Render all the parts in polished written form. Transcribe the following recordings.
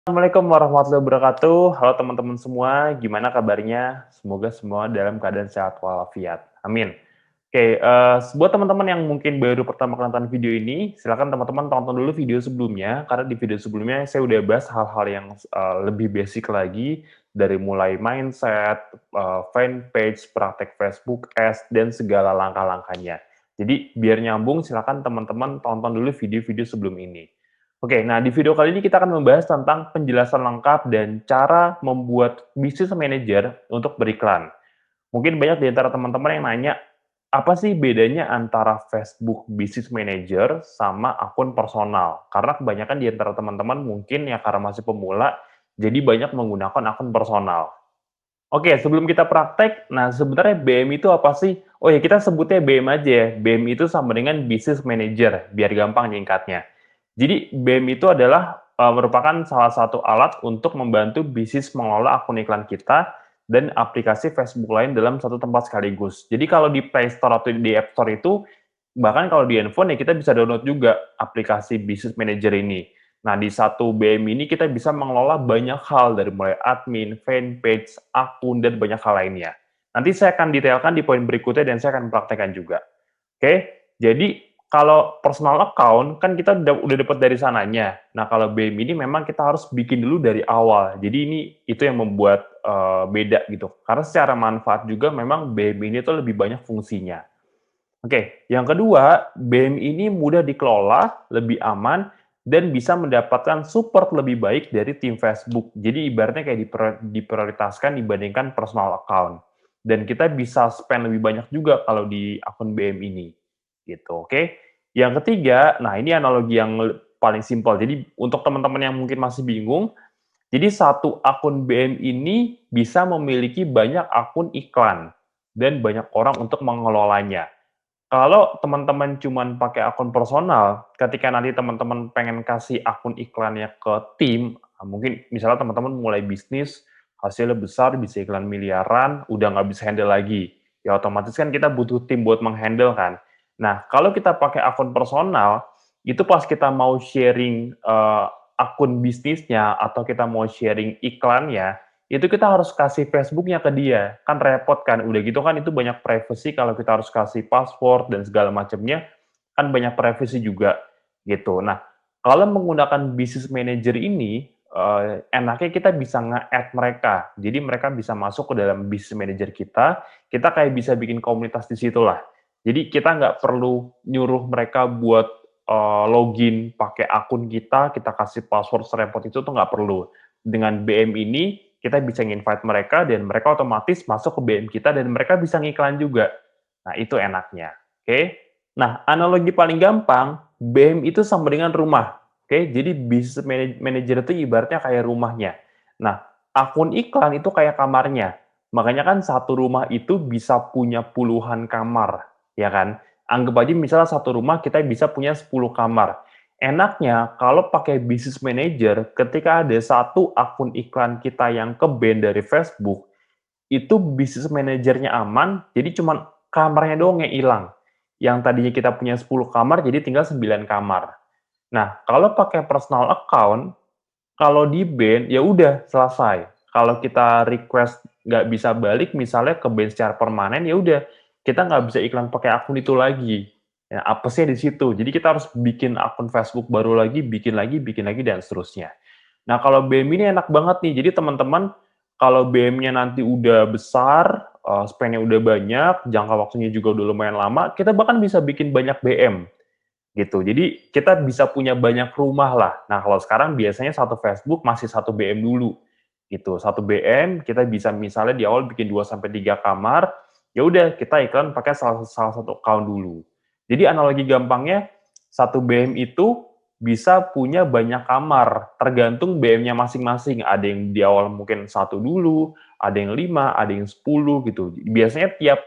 Assalamualaikum warahmatullahi wabarakatuh. Halo teman-teman semua, gimana kabarnya? Semoga semua dalam keadaan sehat walafiat. Amin. Oke, buat teman-teman yang mungkin baru pertama kali nonton video ini, silakan teman-teman tonton dulu video sebelumnya, karena di video sebelumnya saya udah bahas hal-hal yang lebih basic lagi, dari mulai mindset, fanpage, praktek Facebook Ads, dan segala langkah-langkahnya. Jadi biar nyambung, silakan teman-teman tonton dulu video-video sebelum ini. Oke, nah di video kali ini kita akan membahas tentang penjelasan lengkap dan cara membuat bisnis manager untuk beriklan. Mungkin banyak di antara teman-teman yang nanya, apa sih bedanya antara Facebook Business Manager sama akun personal? Karena kebanyakan di antara teman-teman mungkin ya karena masih pemula, jadi banyak menggunakan akun personal. Oke, sebelum kita praktek, nah sebenarnya BM itu apa sih? Oh ya, kita sebutnya BM aja ya. BM itu sama dengan Business Manager, biar gampang nyingkatnya. Jadi BEM itu adalah merupakan salah satu alat untuk membantu bisnis mengelola akun iklan kita dan aplikasi Facebook lain dalam satu tempat sekaligus. Jadi kalau di Play Store atau di App Store itu, bahkan kalau di handphone ya kita bisa download juga aplikasi Business Manager ini. Nah, di satu BM ini kita bisa mengelola banyak hal dari mulai admin, fanpage, akun, dan banyak hal lainnya. Nanti saya akan detailkan di poin berikutnya dan saya akan praktekkan juga. Oke, jadi kalau personal account kan kita udah dapat dari sananya. Nah, kalau BEM ini memang kita harus bikin dulu dari awal. Jadi ini itu yang membuat beda gitu. Karena secara manfaat juga memang BEM ini tuh lebih banyak fungsinya. Oke, yang kedua, BEM ini mudah dikelola, lebih aman, dan bisa mendapatkan support lebih baik dari tim Facebook. Jadi ibaratnya kayak diprioritaskan dibandingkan personal account. Dan kita bisa spend lebih banyak juga kalau di akun BEM ini. Gitu, oke. Yang ketiga, nah ini analogi yang paling simpel. Jadi untuk teman-teman yang mungkin masih bingung, jadi satu akun BM ini bisa memiliki banyak akun iklan dan banyak orang untuk mengelolanya. Kalau teman-teman cuman pakai akun personal, ketika nanti teman-teman pengen kasih akun iklannya ke tim, mungkin misalnya teman-teman mulai bisnis, hasilnya besar, bisa iklan miliaran, udah nggak bisa handle lagi. Ya otomatis kan kita butuh tim buat menghandle kan. Nah, kalau kita pakai akun personal, itu pas kita mau sharing akun bisnisnya atau kita mau sharing iklannya, itu kita harus kasih Facebook-nya ke dia, kan repot kan, udah gitu kan itu banyak privacy kalau kita harus kasih password dan segala macamnya, kan banyak privacy juga, gitu. Nah, kalau menggunakan business manager ini, enaknya kita bisa nge-add mereka, jadi mereka bisa masuk ke dalam business manager kita kayak bisa bikin komunitas di situ lah. Jadi kita nggak perlu nyuruh mereka buat, login pakai akun kita kasih password serepot itu tuh nggak perlu. Dengan BM ini, kita bisa nge-invite mereka dan mereka otomatis masuk ke BM kita dan mereka bisa ngiklan juga. Nah, itu enaknya, oke. Nah, analogi paling gampang, BM itu sama dengan rumah, oke. Jadi business manager itu ibaratnya kayak rumahnya. Nah, akun iklan itu kayak kamarnya. Makanya kan satu rumah itu bisa punya puluhan kamar, ya kan? Anggap aja misalnya satu rumah kita bisa punya 10 kamar. Enaknya kalau pakai business manager, ketika ada satu akun iklan kita yang ke-ban dari Facebook, itu business manajernya aman, jadi cuma kamarnya doang yang hilang. Yang tadinya kita punya 10 kamar, jadi tinggal 9 kamar. Nah, kalau pakai personal account, kalau di-ban, ya udah selesai. Kalau kita request nggak bisa balik, misalnya ke-ban secara permanen, ya udah kita nggak bisa iklan pakai akun itu lagi. Ya, apesnya di situ. Jadi kita harus bikin akun Facebook baru bikin lagi, dan seterusnya. Nah, kalau BM ini enak banget nih. Jadi teman-teman, kalau BM-nya nanti udah besar, spend-nya udah banyak, jangka waktunya juga udah lumayan lama, kita bahkan bisa bikin banyak BM gitu. Jadi kita bisa punya banyak rumah lah. Nah, kalau sekarang biasanya satu Facebook masih satu BM dulu gitu. Satu BM kita bisa misalnya di awal bikin 2 sampai 3 kamar, ya udah kita iklan pakai salah satu account dulu. Jadi analogi gampangnya satu BM itu bisa punya banyak kamar, tergantung BM-nya masing-masing. Ada yang di awal mungkin satu dulu, ada yang 5, ada yang 10 gitu. Biasanya tiap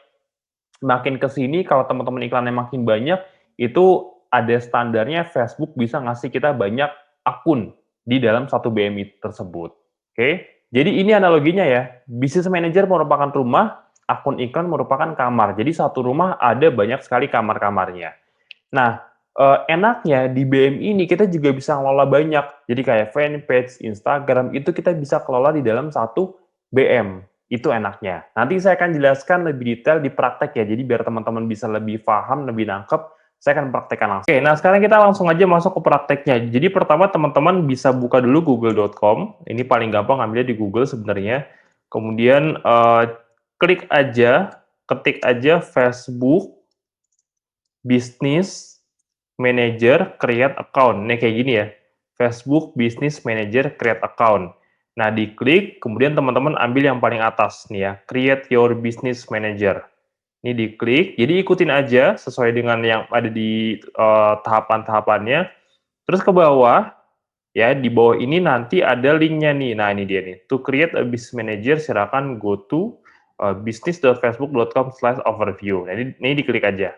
makin ke sini kalau teman-teman iklannya makin banyak, itu ada standarnya Facebook bisa ngasih kita banyak akun di dalam satu BMI tersebut. Oke, jadi ini analoginya ya. Business manager merupakan rumah, akun iklan merupakan kamar. Jadi satu rumah ada banyak sekali kamar-kamarnya. Nah, enaknya di BM ini kita juga bisa ngelola banyak. Jadi kayak fanpage, Instagram, itu kita bisa kelola di dalam satu BM. Itu enaknya. Nanti saya akan jelaskan lebih detail di praktek ya, jadi biar teman-teman bisa lebih paham, lebih nangkep, saya akan praktekkan langsung. Oke, nah sekarang kita langsung aja masuk ke prakteknya. Jadi pertama teman-teman bisa buka dulu google.com, ini paling gampang ambilnya di Google sebenarnya. Kemudian klik aja, ketik aja Facebook Business Manager Create Account. Nih kayak gini ya, Facebook Business Manager Create Account. Nah, diklik, kemudian teman-teman ambil yang paling atas nih ya, Create Your Business Manager. Ini diklik, jadi ikutin aja sesuai dengan yang ada di tahapan-tahapannya. Terus ke bawah, ya di bawah ini nanti ada linknya nih. Nah, ini dia nih. To create a business manager, silakan go to business.facebook.com/overview. Nah, ini diklik aja.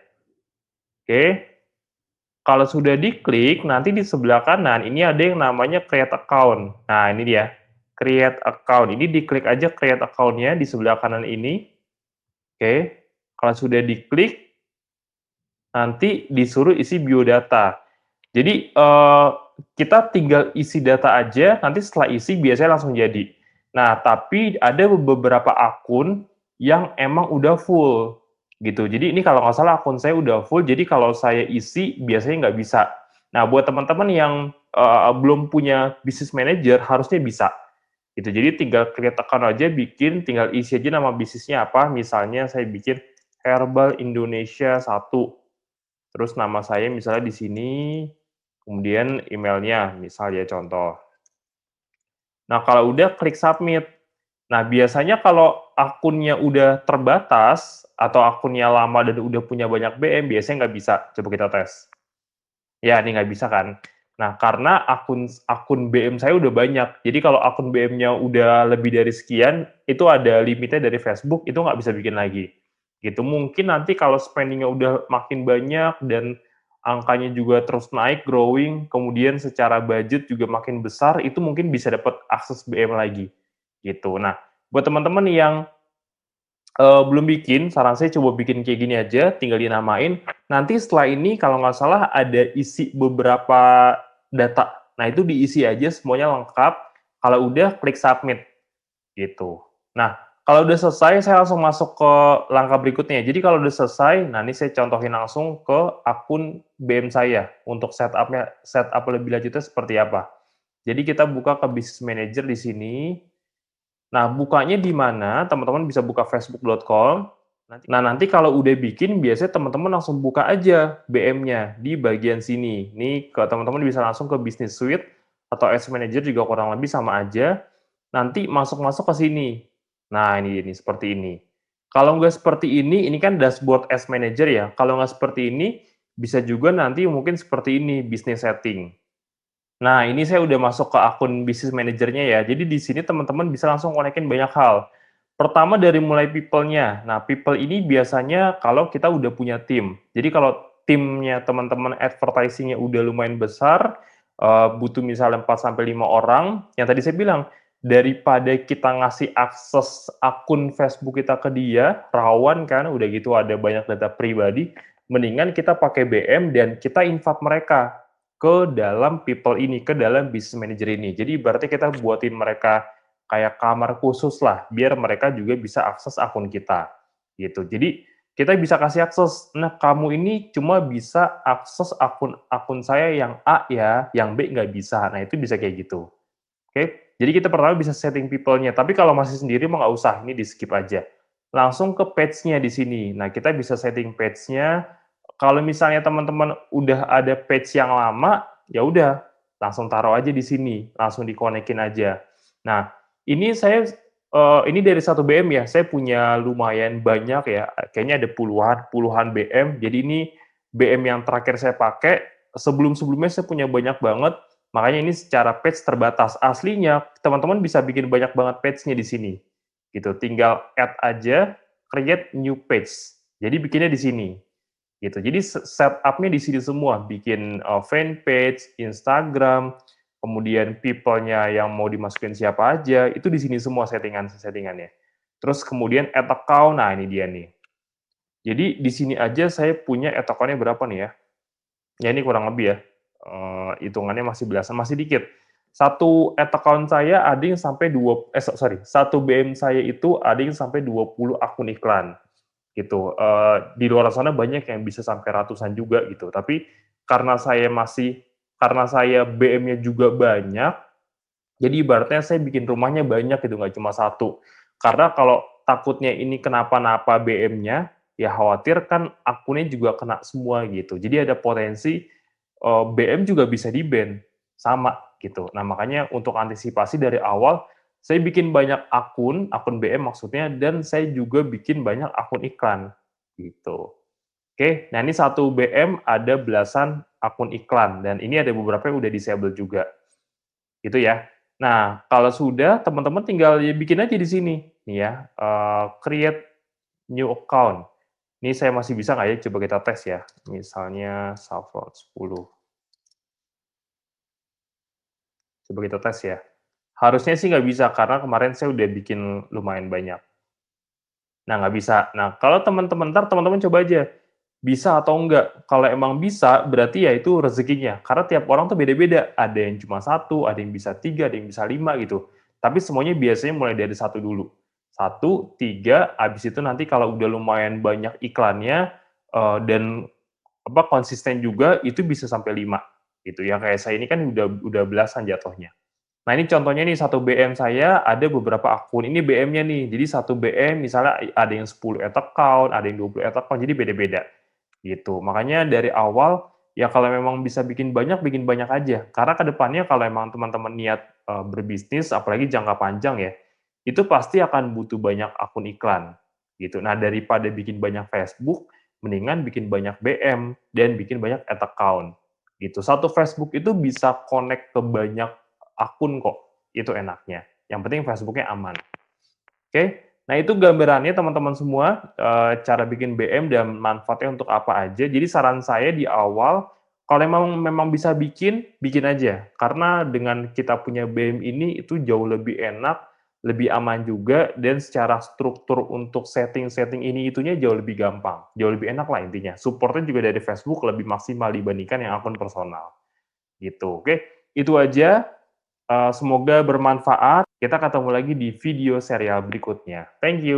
Oke. Kalau sudah diklik, nanti di sebelah kanan ini ada yang namanya create account. Nah, ini dia. Create account. Ini diklik aja create account-nya di sebelah kanan ini. Oke. Kalau sudah diklik, nanti disuruh isi biodata. Jadi, kita tinggal isi data aja, nanti setelah isi biasanya langsung jadi. Nah, tapi ada beberapa akun yang emang udah full, gitu. Jadi ini kalau nggak salah akun saya udah full, jadi kalau saya isi biasanya nggak bisa. Nah, buat teman-teman yang belum punya business manager, harusnya bisa. Gitu. Jadi tinggal klik tekan aja, bikin, tinggal isi aja nama bisnisnya apa. Misalnya saya bikin Herbal Indonesia 1. Terus nama saya misalnya di sini, kemudian emailnya, misal ya contoh. Nah, kalau udah klik submit. Nah, biasanya kalau akunnya udah terbatas, atau akunnya lama dan udah punya banyak BM, biasanya nggak bisa. Coba kita tes. Ya, ini nggak bisa kan? Nah, karena akun akun BM saya udah banyak. Jadi kalau akun BM-nya udah lebih dari sekian, itu ada limitnya dari Facebook, itu nggak bisa bikin lagi. Gitu. Mungkin nanti kalau spending-nya udah makin banyak dan angkanya juga terus naik, growing, kemudian secara budget juga makin besar, itu mungkin bisa dapat akses BM lagi. Gitu. Nah, buat teman-teman yang belum bikin, saran saya coba bikin kayak gini aja, tinggal dinamain. Nanti setelah ini kalau nggak salah ada isi beberapa data. Nah, itu diisi aja semuanya lengkap. Kalau udah, klik submit, gitu. Nah, kalau udah selesai, saya langsung masuk ke langkah berikutnya. Jadi kalau udah selesai, nah ini saya contohin langsung ke akun BM saya untuk setup lebih lanjutnya seperti apa. Jadi kita buka ke Business Manager di sini. Nah, bukanya di mana? Teman-teman bisa buka facebook.com. Nah, nanti kalau udah bikin, biasanya teman-teman langsung buka aja BM-nya di bagian sini. Nih, ke teman-teman bisa langsung ke Business Suite atau Ads Manager juga kurang lebih sama aja. Nanti masuk-masuk ke sini. Nah, ini seperti ini. Kalau nggak seperti ini kan dashboard Ads Manager ya. Kalau nggak seperti ini, bisa juga nanti mungkin seperti ini, Business Setting. Nah, ini saya udah masuk ke akun Business Manager-nya ya. Jadi di sini teman-teman bisa langsung konekin banyak hal. Pertama dari mulai people-nya. Nah, people ini biasanya kalau kita udah punya tim. Jadi kalau timnya teman-teman advertising-nya udah lumayan besar, butuh misalnya 4 sampai 5 orang, yang tadi saya bilang, daripada kita ngasih akses akun Facebook kita ke dia, rawan kan, udah gitu ada banyak data pribadi, mendingan kita pakai BM dan kita invite mereka ke dalam people ini, ke dalam business manager ini. Jadi berarti kita buatin mereka kayak kamar khusus lah, biar mereka juga bisa akses akun kita. Gitu. Jadi kita bisa kasih akses, nah kamu ini cuma bisa akses akun saya yang A ya, yang B nggak bisa. Nah itu bisa kayak gitu. Oke, jadi kita pertama bisa setting people-nya, tapi kalau masih sendiri mah nggak usah, ini di-skip aja. Langsung ke page-nya di sini. Nah, kita bisa setting page-nya. Kalau misalnya teman-teman udah ada page yang lama, ya udah, langsung taruh aja di sini, langsung dikonekin aja. Nah, ini saya ini dari satu BM ya, saya punya lumayan banyak ya, kayaknya ada puluhan BM. Jadi ini BM yang terakhir saya pakai, sebelum-sebelumnya saya punya banyak banget, makanya ini secara page terbatas. Aslinya teman-teman bisa bikin banyak banget page-nya di sini. Gitu. Tinggal add aja, create new page. Jadi bikinnya di sini. Gitu. Jadi setup-nya di sini semua, bikin fan page, Instagram, kemudian people-nya yang mau dimasukin siapa aja, itu di sini semua settingannya. Terus kemudian add account, nah ini dia nih. Jadi di sini aja saya punya add account-nya berapa nih ya? Ya ini kurang lebih ya, hitungannya masih belasan, masih dikit. Satu account saya ada yang sampai sorry, satu BM saya itu ada yang sampai 20 akun iklan, gitu. Di luar sana banyak yang bisa sampai ratusan juga gitu, tapi karena saya karena saya BM-nya juga banyak, jadi ibaratnya saya bikin rumahnya banyak gitu, nggak cuma satu. Karena kalau takutnya ini kenapa-napa BM-nya, ya khawatir kan akunnya juga kena semua gitu. Jadi ada potensi, BM juga bisa di-ban, sama gitu. Nah makanya untuk antisipasi dari awal, saya bikin banyak akun BM maksudnya, dan saya juga bikin banyak akun iklan, gitu. Oke, nah ini satu BM ada belasan akun iklan, dan ini ada beberapa yang udah disable juga. Gitu ya. Nah, kalau sudah, teman-teman tinggal ya bikin aja di sini, nih ya, create new account. Ini saya masih bisa nggak ya? Coba kita tes ya. Misalnya Saffron 10. Coba kita tes ya. Harusnya sih nggak bisa, karena kemarin saya udah bikin lumayan banyak. Nah, nggak bisa. Nah, kalau teman-teman teman-teman coba aja, bisa atau enggak. Kalau emang bisa, berarti ya itu rezekinya. Karena tiap orang tuh beda-beda. Ada yang cuma satu, ada yang bisa 3, ada yang bisa 5 gitu. Tapi semuanya biasanya mulai dari satu dulu. Satu, 3, habis itu nanti kalau udah lumayan banyak iklannya, dan konsisten juga, itu bisa sampai 5 gitu. Yang kayak saya ini kan udah belasan jatuhnya. Nah, ini contohnya nih, satu BM saya ada beberapa akun, ini BM-nya nih. Jadi satu BM misalnya ada yang 10 account, ada yang 20 account, jadi beda-beda, gitu. Makanya dari awal, ya kalau memang bisa bikin banyak aja. Karena ke depannya kalau emang teman-teman niat, berbisnis, apalagi jangka panjang ya, itu pasti akan butuh banyak akun iklan, gitu. Nah, daripada bikin banyak Facebook, mendingan bikin banyak BM dan bikin banyak account, gitu. Satu Facebook itu bisa connect ke banyak akun kok, itu enaknya. Yang penting Facebook-nya aman. Oke, nah itu gambarannya teman-teman semua, cara bikin BM dan manfaatnya untuk apa aja. Jadi saran saya di awal, kalau memang bisa bikin, bikin aja. Karena dengan kita punya BM ini, itu jauh lebih enak, lebih aman juga, dan secara struktur untuk setting-setting ini itunya jauh lebih gampang, jauh lebih enak lah intinya. Support-nya juga dari Facebook lebih maksimal dibandingkan yang akun personal, gitu. Oke, itu aja. Semoga bermanfaat. Kita ketemu lagi di video serial berikutnya. Thank you.